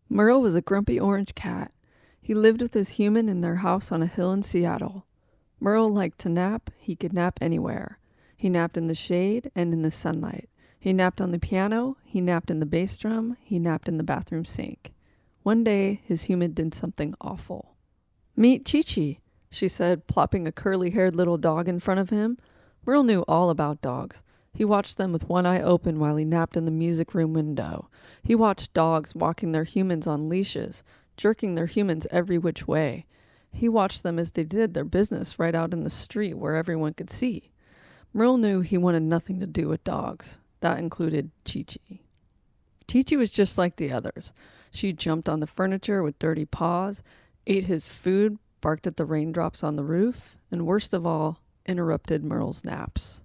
Merle was a grumpy orange cat. He lived with his human in their house on a hill in Seattle. Merle liked to nap. He could nap anywhere. He napped in the shade and in the sunlight. He napped on the piano. He napped in the bass drum. He napped in the bathroom sink. One day, his human did something awful. "Meet Chi-Chi," she said, plopping a curly-haired little dog in front of him. Merle knew all about dogs. He watched them with one eye open while he napped in the music room window. He watched dogs walking their humans on leashes, jerking their humans every which way. He watched them as they did their business right out in the street where everyone could see. Merle knew he wanted nothing to do with dogs. That included Chi-Chi. Chi-Chi was just like the others. She jumped on the furniture with dirty paws, ate his food, barked at the raindrops on the roof, and worst of all, interrupted Merle's naps.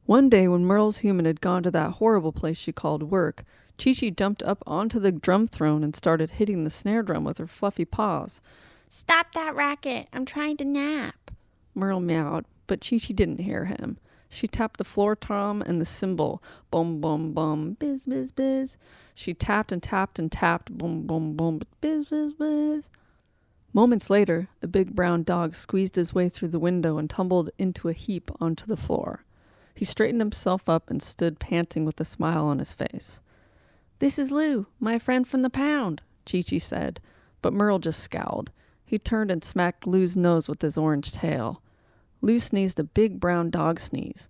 One day when Merle's human had gone to that horrible place she called work, Chi-Chi jumped up onto the drum throne and started hitting the snare drum with her fluffy paws. "Stop that racket! I'm trying to nap," Merle meowed, but Chi-Chi didn't hear him. She tapped the floor tom and the cymbal. Bum, bum, bum, biz, biz, biz. She tapped and tapped and tapped. Bum, bum, bum, biz, biz, biz. Moments later, a big brown dog squeezed his way through the window and tumbled into a heap onto the floor. He straightened himself up and stood panting with a smile on his face. "This is Lou, my friend from the pound," Chi-Chi said, but Merle just scowled. He turned and smacked Lou's nose with his orange tail. Lou sneezed a big brown dog sneeze.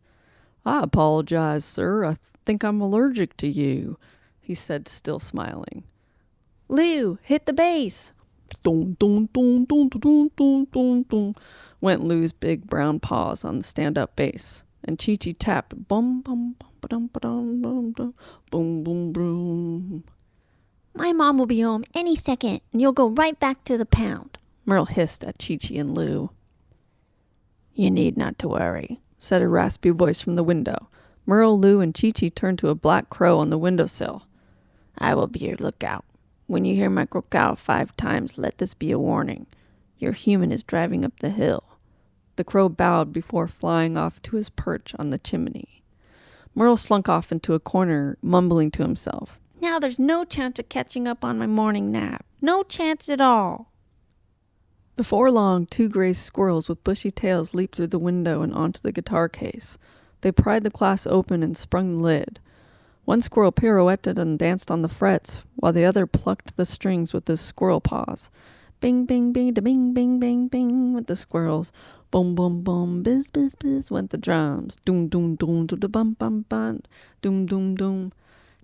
"I apologize, sir. I think I'm allergic to you," he said, still smiling. "Lou, hit the bass." Dun, dun, dun, dun, dun, dun, dun, dun, went Lou's big brown paws on the stand-up bass, and Chi-Chi tapped bum bum bum ba-dum, ba-dum, bum, bum, boom boom boom. "My mom will be home any second, and you'll go right back to the pound," Merle hissed at Chi-Chi and Lou. "You need not to worry," said a raspy voice from the window. Merle, Lou, and Chi-Chi turned to a black crow on the windowsill. "I will be your lookout. When you hear my crow 5 times, let this be a warning. Your human is driving up the hill." The crow bowed before flying off to his perch on the chimney. Merle slunk off into a corner, mumbling to himself. "Now there's no chance of catching up on my morning nap. No chance at all." Before long, 2 gray squirrels with bushy tails leaped through the window and onto the guitar case. They pried the glass open and sprung the lid. One squirrel pirouetted and danced on the frets, while the other plucked the strings with his squirrel paws. Bing, bing, bing, da bing, bing, bing, bing, went the squirrels. Boom, boom, boom, biz, biz, biz, went the drums. Doom, doom, doom, do da bum, bum, bum, doom, doom, doom.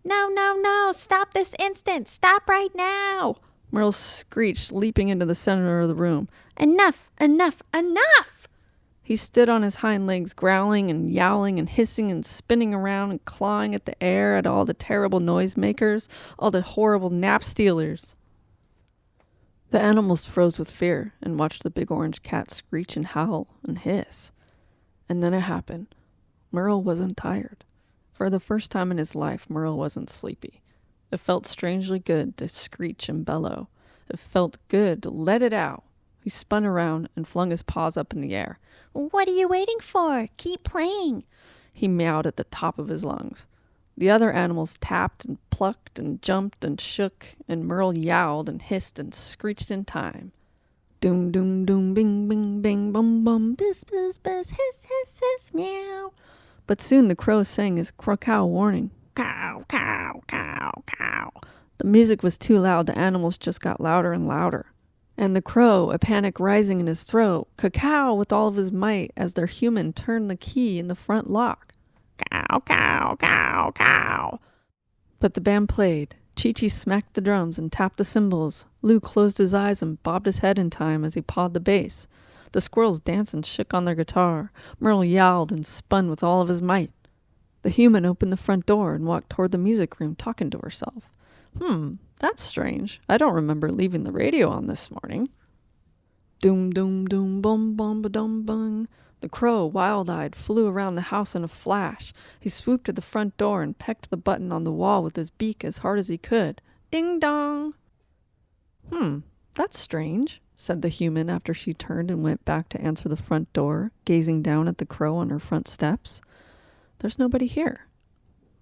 "No, no, no! Stop this instant! Stop right now!" Merle screeched, leaping into the center of the room. "Enough! Enough! Enough!" He stood on his hind legs, growling and yowling and hissing and spinning around and clawing at the air at all the terrible noisemakers, all the horrible nap stealers. The animals froze with fear and watched the big orange cat screech and howl and hiss. And then it happened. Merle wasn't tired. For the first time in his life, Merle wasn't sleepy. It felt strangely good to screech and bellow. It felt good to let it out. He spun around and flung his paws up in the air. "What are you waiting for? Keep playing," he meowed at the top of his lungs. The other animals tapped and plucked and jumped and shook, and Merle yowled and hissed and screeched in time. Doom, doom, doom, bing, bing, bing, bum, bum, bizz, bizz, bizz, hiss, hiss, hiss, meow. But soon the crow sang his crow warning. Cow, cow, cow, cow. The music was too loud. The animals just got louder and louder. And the crow, a panic rising in his throat, caw with all of his might as their human turned the key in the front lock. Cow, cow, cow, cow. But the band played. Chi-Chi smacked the drums and tapped the cymbals. Lou closed his eyes and bobbed his head in time as he pawed the bass. The squirrels danced and shook on their guitar. Merle yowled and spun with all of his might. The human opened the front door and walked toward the music room, talking to herself. That's strange. I don't remember leaving the radio on this morning. Doom, doom, doom, bum, bum, ba-dum, bung. The crow, wild-eyed, flew around the house in a flash. He swooped to the front door and pecked the button on the wall with his beak as hard as he could. Ding dong! That's strange, said the human after she turned and went back to answer the front door, gazing down at the crow on her front steps. There's nobody here.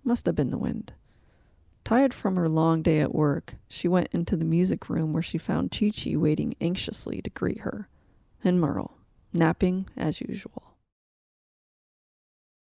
Must have been the wind. Tired from her long day at work, she went into the music room where she found Chi-Chi waiting anxiously to greet her, and Merle, napping as usual.